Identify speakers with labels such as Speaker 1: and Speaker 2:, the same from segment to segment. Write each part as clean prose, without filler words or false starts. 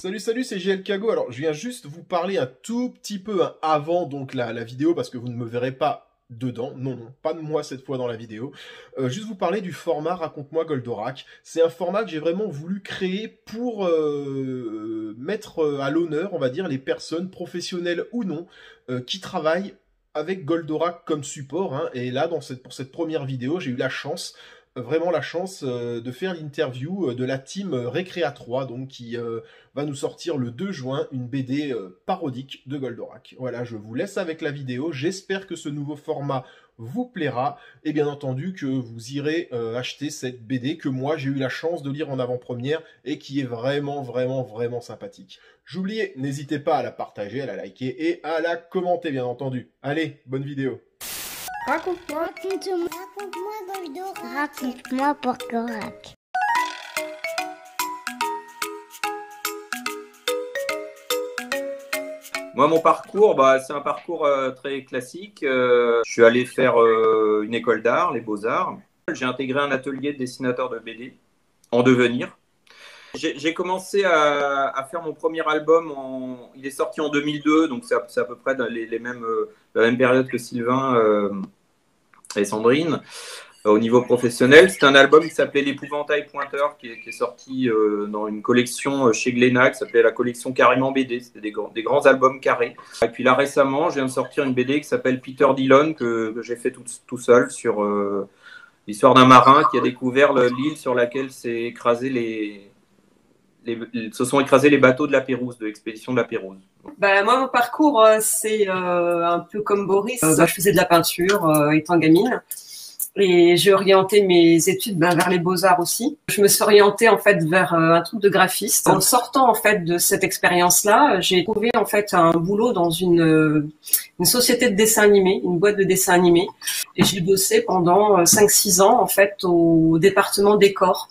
Speaker 1: Salut, salut, c'est GL Kago. Alors, je viens juste vous parler un tout petit peu avant donc la vidéo parce que vous ne me verrez pas dedans. Non, non, pas de moi cette fois dans la vidéo. Juste vous parler du format Raconte-moi Goldorak. C'est un format que j'ai vraiment voulu créer pour mettre à l'honneur, on va dire, les personnes professionnelles ou non qui travaillent avec Goldorak comme support. Hein. Et là, pour cette première vidéo, j'ai eu la chance vraiment la chance de faire l'interview de la team Récréa 3, donc qui va nous sortir le 2 juin une BD parodique de Goldorak. Voilà, je vous laisse avec la vidéo. J'espère que ce nouveau format vous plaira et bien entendu que vous irez acheter cette BD que moi j'ai eu la chance de lire en avant-première et qui est vraiment, vraiment, vraiment sympathique. J'oubliais, n'hésitez pas à la partager, à la liker et à la commenter bien entendu. Allez, bonne vidéo.
Speaker 2: Raconte-moi Goldorak. Raconte-moi Goldorak.
Speaker 3: Moi, mon parcours, c'est un parcours très classique. Je suis allé faire une école d'art, les Beaux-Arts. J'ai intégré un atelier de dessinateur de BD en devenir. J'ai commencé à faire mon premier album. Il est sorti en 2002, donc c'est à peu près dans la même période que Sylvain et Sandrine. Au niveau professionnel, c'est un album qui s'appelait L'Épouvantail Pointeur, qui est sorti dans une collection chez Glénat, qui s'appelait la collection Carrément BD. C'était des grands albums carrés. Et puis là, récemment, je viens de sortir une BD qui s'appelle Peter Dillon, que j'ai fait tout seul, sur l'histoire d'un marin qui a découvert l'île sur laquelle se sont écrasés les bateaux de la Pérouse, de l'expédition de la Pérouse.
Speaker 4: Moi, mon parcours, c'est un peu comme Boris. Je faisais de la peinture étant gamine. Et j'ai orienté mes études vers les beaux-arts aussi. Je me suis orientée en fait vers un truc de graphiste. En sortant en fait de cette expérience-là, j'ai trouvé en fait un boulot dans une société de dessin animé, une boîte de dessin animé. Et j'ai bossé pendant 5-6 ans en fait au département décor.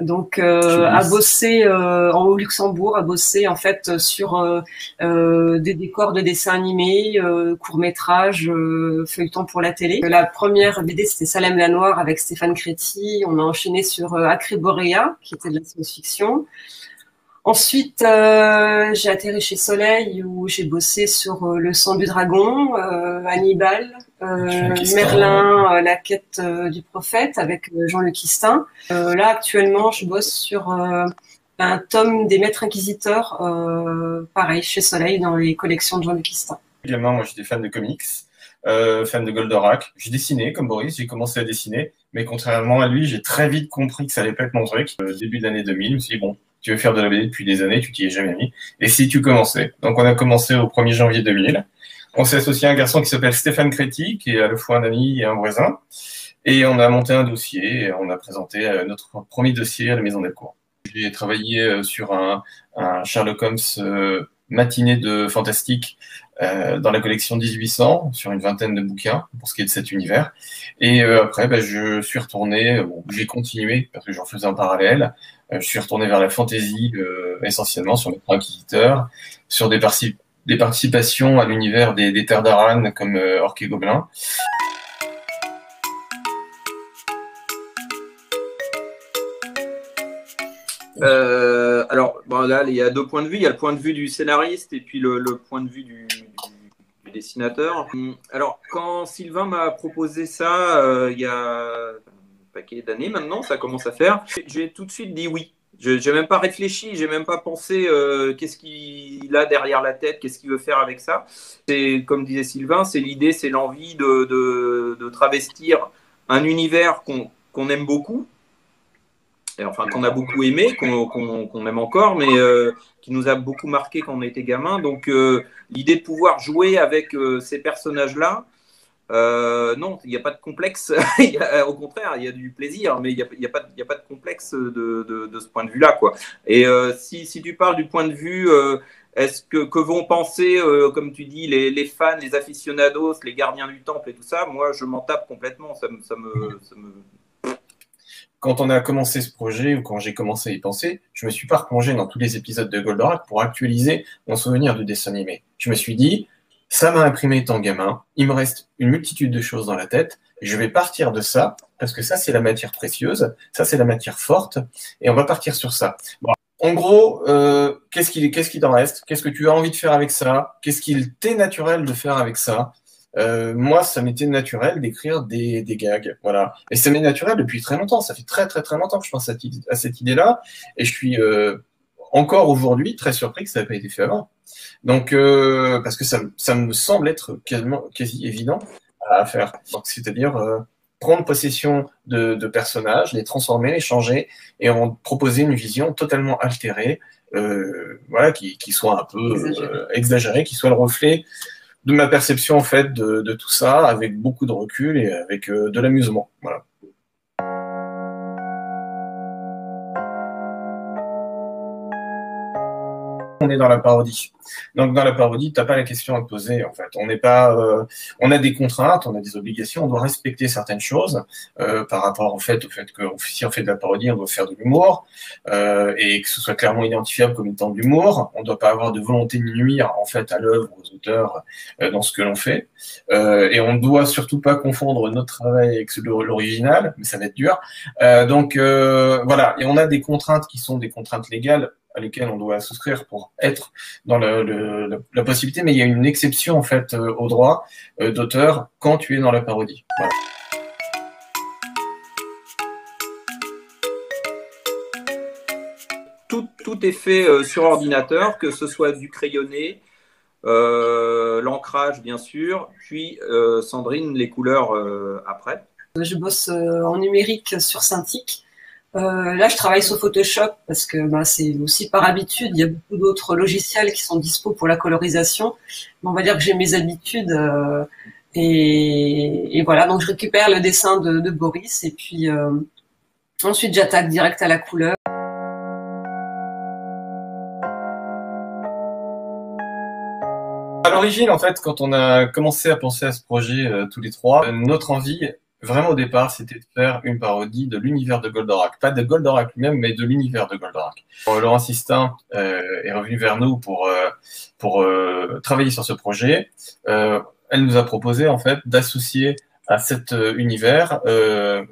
Speaker 4: Donc à bosser au Luxembourg, à bosser en fait sur des décors de dessins animés, courts-métrages, feuilletons pour la télé. La première BD c'était Salem la Noire avec Stéphane Créti. On a enchaîné sur Acryborea qui était de la science-fiction. Ensuite, j'ai atterri chez Soleil où j'ai bossé sur Le Sang du Dragon, Hannibal, Merlin, La Quête du Prophète avec Jean-Luc Istin. Là, actuellement, je bosse sur un tome des Maîtres Inquisiteurs, pareil, chez Soleil, dans les collections de Jean-Luc Istin.
Speaker 5: Également, moi, j'étais fan de comics, fan de Goldorak. J'ai dessiné, comme Boris, j'ai commencé à dessiner, mais contrairement à lui, j'ai très vite compris que ça allait pas être mon truc. Début de l'année 2000, je me suis dit, bon, tu veux faire de la BD depuis des années, tu t'y es jamais mis. Et si tu commençais? Donc, on a commencé au 1er janvier 2000. On s'est associé à un garçon qui s'appelle Stéphane Créti, qui est à la fois un ami et un voisin. Et on a monté un dossier, et on a présenté notre premier dossier à la Maison Delcourt. J'ai travaillé sur un Sherlock Holmes matinée de fantastique dans la collection 1800, sur une vingtaine de bouquins pour ce qui est de cet univers. Et après, je suis retourné, j'ai continué parce que j'en faisais en parallèle. Je suis retourné vers la fantasy essentiellement sur les Inquisiteurs, sur des participations à l'univers des Terres d'Aran comme Orques et Gobelins.
Speaker 3: Alors, là, il y a deux points de vue. Il y a le point de vue du scénariste et puis le point de vue du dessinateur. Alors, quand Sylvain m'a proposé ça, il y a un paquet d'années maintenant, ça commence à faire, j'ai tout de suite dit oui. Je n'ai même pas réfléchi, j'ai même pas pensé qu'est-ce qu'il a derrière la tête, qu'est-ce qu'il veut faire avec ça. C'est, comme disait Sylvain, c'est l'idée, c'est l'envie de travestir un univers qu'on aime beaucoup. Et enfin qu'on a beaucoup aimé, qu'on aime encore, mais qui nous a beaucoup marqué quand on était gamin. Donc l'idée de pouvoir jouer avec ces personnages-là, non, il n'y a pas de complexe. Au contraire, il y a du plaisir, mais il n'y a pas de complexe de ce point de vue-là, quoi. Et si tu parles du point de vue, est-ce que vont penser, comme tu dis, les fans, les aficionados, les gardiens du temple et tout ça, moi, je m'en tape complètement. Ça me...
Speaker 5: Quand on a commencé ce projet, ou quand j'ai commencé à y penser, je me suis pas replongé dans tous les épisodes de Goldorak pour actualiser mon souvenir du dessin animé. Je me suis dit, ça m'a imprimé étant gamin, il me reste une multitude de choses dans la tête, et je vais partir de ça, parce que ça, c'est la matière précieuse, ça, c'est la matière forte, et on va partir sur ça. Bon, En gros, qu'est-ce qui t'en reste? Qu'est-ce que tu as envie de faire avec ça? Qu'est-ce qu'il t'est naturel de faire avec ça? Moi, ça m'était naturel d'écrire des gags, voilà. Et ça m'est naturel depuis très longtemps. Ça fait très très très longtemps que je pense à cette idée-là, et je suis encore aujourd'hui très surpris que ça n'ait pas été fait avant. Donc, parce que ça me semble être quasi évident à faire. C'est-à-dire prendre possession de personnages, les transformer, les changer, et en proposer une vision totalement altérée, voilà, qui soit un peu exagérée, qui soit le reflet de ma perception en fait de tout ça, avec beaucoup de recul et avec de l'amusement. Voilà. On est dans la parodie. Donc dans la parodie, t'as pas la question à te poser en fait. On n'est pas, on a des contraintes, on a des obligations, on doit respecter certaines choses par rapport au fait que si on fait de la parodie, on doit faire de l'humour et que ce soit clairement identifiable comme étant de l'humour. On ne doit pas avoir de volonté de nuire en fait à l'œuvre, aux auteurs dans ce que l'on fait. Et on ne doit surtout pas confondre notre travail avec l'original, mais ça va être dur. Donc voilà. Et on a des contraintes qui sont des contraintes légales à lesquelles on doit souscrire pour être dans la possibilité, mais il y a une exception en fait au droit d'auteur quand tu es dans la parodie. Voilà.
Speaker 3: Tout est fait sur ordinateur, que ce soit du crayonné, l'ancrage bien sûr, puis Sandrine, les couleurs après.
Speaker 4: Je bosse en numérique sur Cintiq. Là, je travaille sur Photoshop parce que c'est aussi par habitude. Il y a beaucoup d'autres logiciels qui sont dispo pour la colorisation. Mais on va dire que j'ai mes habitudes et voilà. Donc, je récupère le dessin de Boris et puis ensuite j'attaque direct à la couleur.
Speaker 5: À l'origine, en fait, quand on a commencé à penser à ce projet tous les trois, notre envie, vraiment au départ, c'était de faire une parodie de l'univers de Goldorak. Pas de Goldorak lui-même, mais de l'univers de Goldorak. Laurent Sistin est revenu vers nous pour travailler sur ce projet. Elle nous a proposé, en fait, d'associer à cet univers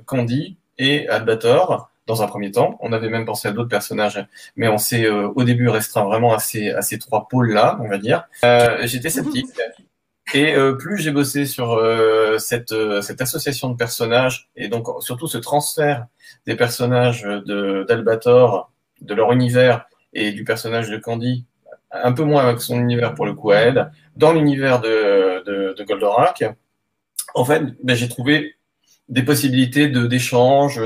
Speaker 5: Candy et Albator dans un premier temps. On avait même pensé à d'autres personnages, mais on s'est au début restreint vraiment à ces trois pôles-là, on va dire. J'étais sceptique. Et plus j'ai bossé sur cette association de personnages, et donc surtout ce transfert des personnages d'Albator, de leur univers, et du personnage de Candy, un peu moins avec son univers pour le coup à elle, dans l'univers de Goldorak, en fait, j'ai trouvé des possibilités d'échange,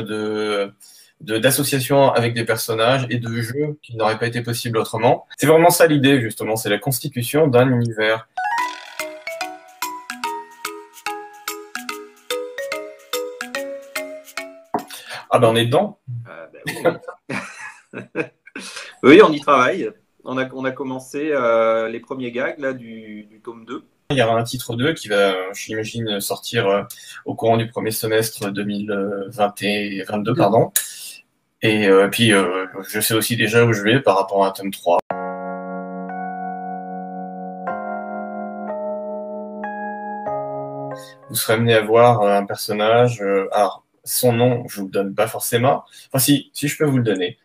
Speaker 5: d'association avec des personnages et de jeux qui n'auraient pas été possibles autrement. C'est vraiment ça l'idée, justement, c'est la constitution d'un univers. Ah ben on est dedans.
Speaker 3: Oui. Oui, on y travaille. On a commencé les premiers gags là, du tome 2.
Speaker 5: Il y aura un titre 2 qui va, j'imagine, sortir au courant du premier semestre 2022, pardon. Et puis, je sais aussi déjà où je vais par rapport à un tome 3. Vous serez amené à voir un personnage. Alors, son nom, je vous le donne pas forcément. Enfin, si je peux vous le donner.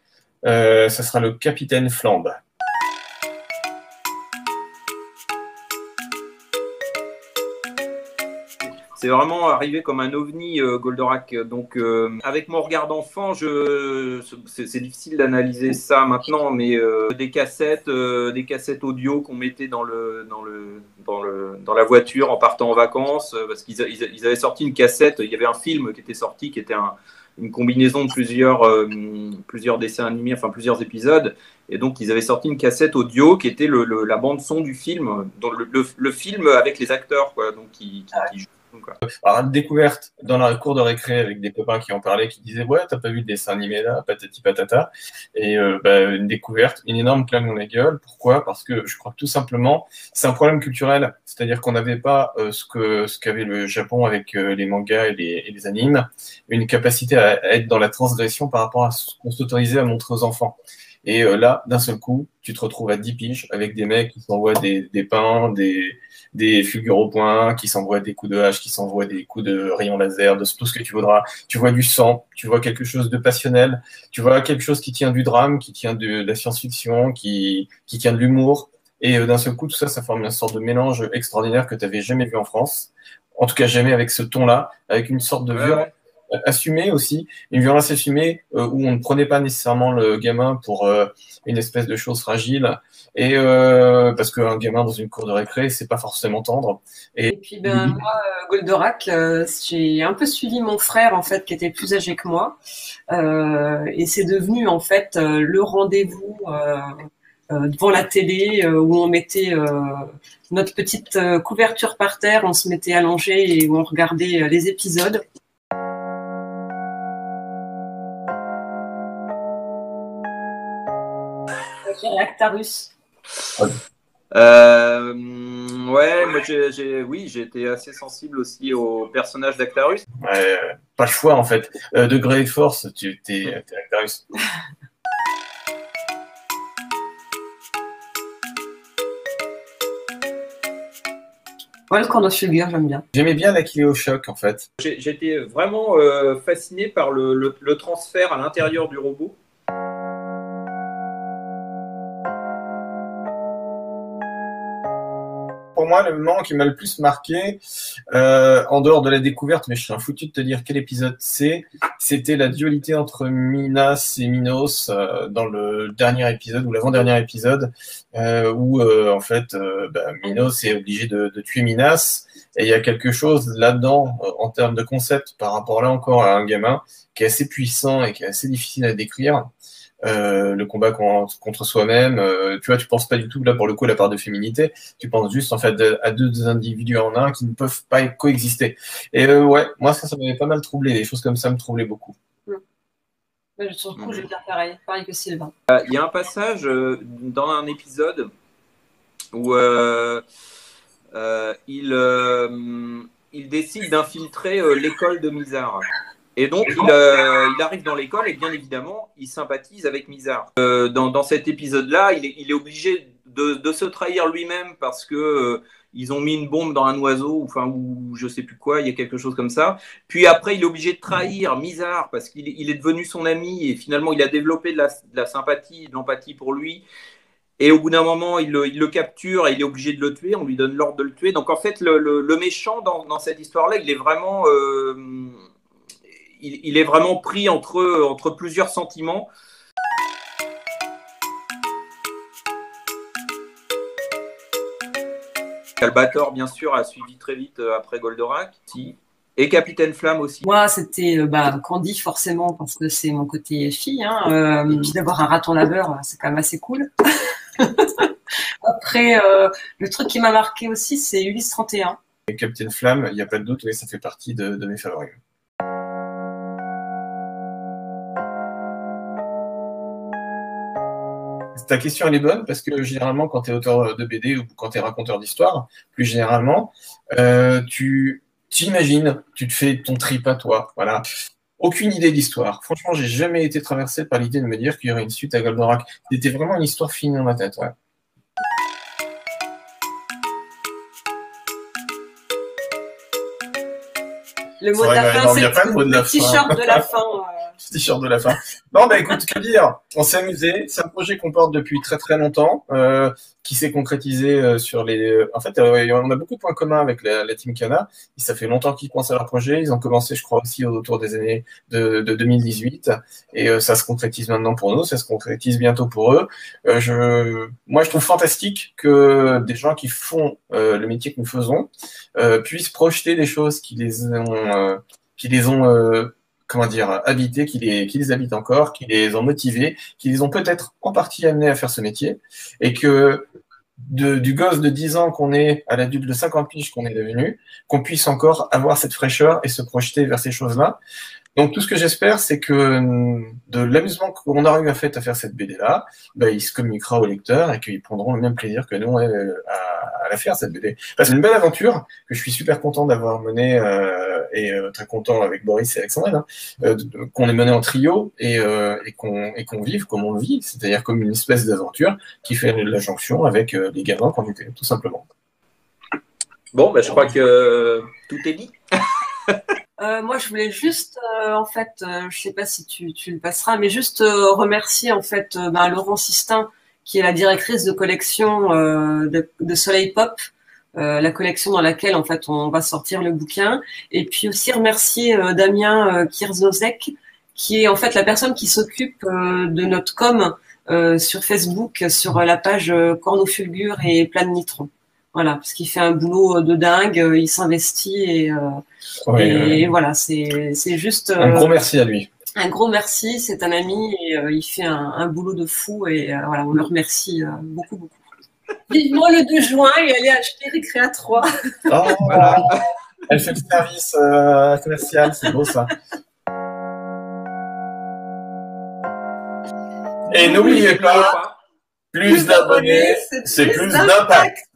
Speaker 5: Ça sera le Capitaine Flambe.
Speaker 3: C'est vraiment arrivé comme un ovni, Goldorak. Donc, avec mon regard d'enfant, c'est difficile d'analyser ça maintenant, mais des cassettes audio qu'on mettait dans la voiture en partant en vacances, parce qu'ils avaient sorti une cassette. Il y avait un film qui était sorti, qui était une combinaison de plusieurs dessins animés, enfin plusieurs épisodes. Et donc, ils avaient sorti une cassette audio qui était la bande-son du film, donc le film avec les acteurs, quoi, donc qui jouent.
Speaker 5: Alors, une découverte dans la cour de récré avec des copains qui en parlaient, qui disaient ouais, t'as pas vu le dessin animé là, patati patata. Et une découverte, une énorme claque dans la gueule. Pourquoi? Parce que je crois que tout simplement, c'est un problème culturel. C'est-à-dire qu'on n'avait pas ce qu'avait le Japon avec les mangas et les animes, une capacité à être dans la transgression par rapport à ce qu'on s'autorisait à montrer aux enfants. Et là, d'un seul coup, tu te retrouves à 10 piges avec des mecs qui s'envoient des pains, des fulgures au poing, qui s'envoient des coups de hache, qui s'envoient des coups de rayon laser, de tout ce que tu voudras. Tu vois du sang, tu vois quelque chose de passionnel, tu vois quelque chose qui tient du drame, qui tient de la science-fiction, qui tient de l'humour. Et d'un seul coup, tout ça, ça forme une sorte de mélange extraordinaire que tu n'avais jamais vu en France. En tout cas, jamais avec ce ton-là, avec une sorte de violence assumée aussi, une violence assumée où on ne prenait pas nécessairement le gamin pour une espèce de chose fragile, et parce qu'un gamin dans une cour de récré, c'est pas forcément tendre.
Speaker 4: Et puis moi, Goldorak, j'ai un peu suivi mon frère en fait, qui était plus âgé que moi, et c'est devenu en fait le rendez-vous devant la télé où on mettait notre petite couverture par terre, on se mettait allongé et où on regardait les épisodes. Actarus.
Speaker 3: Ouais, moi j'ai été assez sensible aussi au personnage d'Actarus.
Speaker 5: Pas le choix en fait. Degré de force, t'es Actarus.
Speaker 4: Ouais, le Cornofulgur, j'aime bien.
Speaker 5: J'aimais bien l'Aquileo Choc en fait.
Speaker 3: J'étais vraiment fasciné par le transfert à l'intérieur du robot.
Speaker 5: Pour moi, le moment qui m'a le plus marqué, en dehors de la découverte, mais je suis un foutu de te dire quel épisode c'était la dualité entre Minas et Minos dans le dernier épisode ou l'avant-dernier épisode, où en fait Minos est obligé de tuer Minas, et il y a quelque chose là-dedans en termes de concept par rapport là encore à un gamin qui est assez puissant et qui est assez difficile à décrire. Le combat contre soi-même, tu vois, tu penses pas du tout là pour le coup à la part de féminité, tu penses juste en fait à deux individus en un qui ne peuvent pas coexister. Et ouais, moi ça m'avait pas mal troublé, des choses comme ça me troublaient beaucoup.
Speaker 4: Sur le coup, je vais faire pareil que Sylvain.
Speaker 3: Il y a un passage dans un épisode où il décide d'infiltrer l'école de Mizar. Et donc, il arrive dans l'école et bien évidemment, il sympathise avec Mizar. Dans cet épisode-là, il est obligé de se trahir lui-même parce que ils ont mis une bombe dans un oiseau, ou je sais plus quoi, il y a quelque chose comme ça. Puis après, il est obligé de trahir Mizar parce qu'il est devenu son ami et finalement, il a développé de la sympathie, de l'empathie pour lui. Et au bout d'un moment, il le capture et il est obligé de le tuer. On lui donne l'ordre de le tuer. Donc en fait, le méchant dans cette histoire-là, il est vraiment... il est vraiment pris entre plusieurs sentiments. Calbator, bien sûr, a suivi très vite après Goldorak. Si. Et Capitaine Flamme aussi.
Speaker 4: Moi, c'était Candy, forcément, parce que c'est mon côté fille. Et puis d'avoir un raton laveur, c'est quand même assez cool. Après, le truc qui m'a marqué aussi, c'est Ulysse 31.
Speaker 5: Et Capitaine Flamme, il n'y a pas de doute, oui, ça fait partie de mes favoris. Ta question, elle est bonne parce que généralement, quand tu es auteur de BD ou quand tu es raconteur d'histoire, plus généralement, tu t'imagines, tu te fais ton trip à toi. Voilà. Aucune idée d'histoire. Franchement, j'ai jamais été traversé par l'idée de me dire qu'il y aurait une suite à Goldorak. C'était vraiment une histoire finie dans ma tête. Ouais.
Speaker 4: Le mot de la fin, c'est
Speaker 5: le
Speaker 4: t-shirt de la fin.
Speaker 5: T-shirt de la fin. Non, bah écoute, que dire? On s'est amusé. C'est un projet qu'on porte depuis très très longtemps, qui s'est concrétisé sur les. En fait, on a beaucoup de points communs avec la Team Kana. Ça fait longtemps qu'ils pensent à leur projet. Ils ont commencé, je crois, aussi autour des années de 2018. Et ça se concrétise maintenant pour nous. Ça se concrétise bientôt pour eux. Moi, je trouve fantastique que des gens qui font le métier que nous faisons puissent projeter des choses qui les ont comment dire, habités, qui les habitent encore, qui les ont motivés, qui les ont peut-être en partie amenés à faire ce métier, et que du gosse de 10 ans qu'on est à l'adulte de 50 piges qu'on est devenu, qu'on puisse encore avoir cette fraîcheur et se projeter vers ces choses-là. Donc tout ce que j'espère, c'est que de l'amusement qu'on aura eu à faire cette BD-là, il se communiquera aux lecteurs et qu'ils prendront le même plaisir que nous à la faire, cette BD. C'est une belle aventure que je suis super content d'avoir menée très content avec Boris et avec Sandrine, hein, qu'on ait mené en trio et qu'on vive comme on le vit, c'est-à-dire comme une espèce d'aventure qui fait la jonction avec les gamins qu'on était, tout simplement.
Speaker 3: Bon, je crois que tout est dit.
Speaker 4: Moi, je voulais juste, en fait, je sais pas si tu le passeras, mais juste remercier en fait Laurent Sistin, qui est la directrice de collection de Soleil Pop, la collection dans laquelle en fait on va sortir le bouquin, et puis aussi remercier Damien Kirzozek, qui est en fait la personne qui s'occupe de notre com sur Facebook, sur la page Cornofulgure et Plein de Nitron. Voilà, parce qu'il fait un boulot de dingue, il s'investit et voilà, c'est juste
Speaker 5: un gros merci à lui.
Speaker 4: Un gros merci, c'est un ami et il fait un boulot de fou et voilà, on le remercie beaucoup, beaucoup. Vivement le 2 juin et allez acheter Récréa 3.
Speaker 5: Oh, voilà. Elle fait du service commercial, c'est beau ça. Et n'oubliez pas, plus d'abonnés, c'est plus d'impact.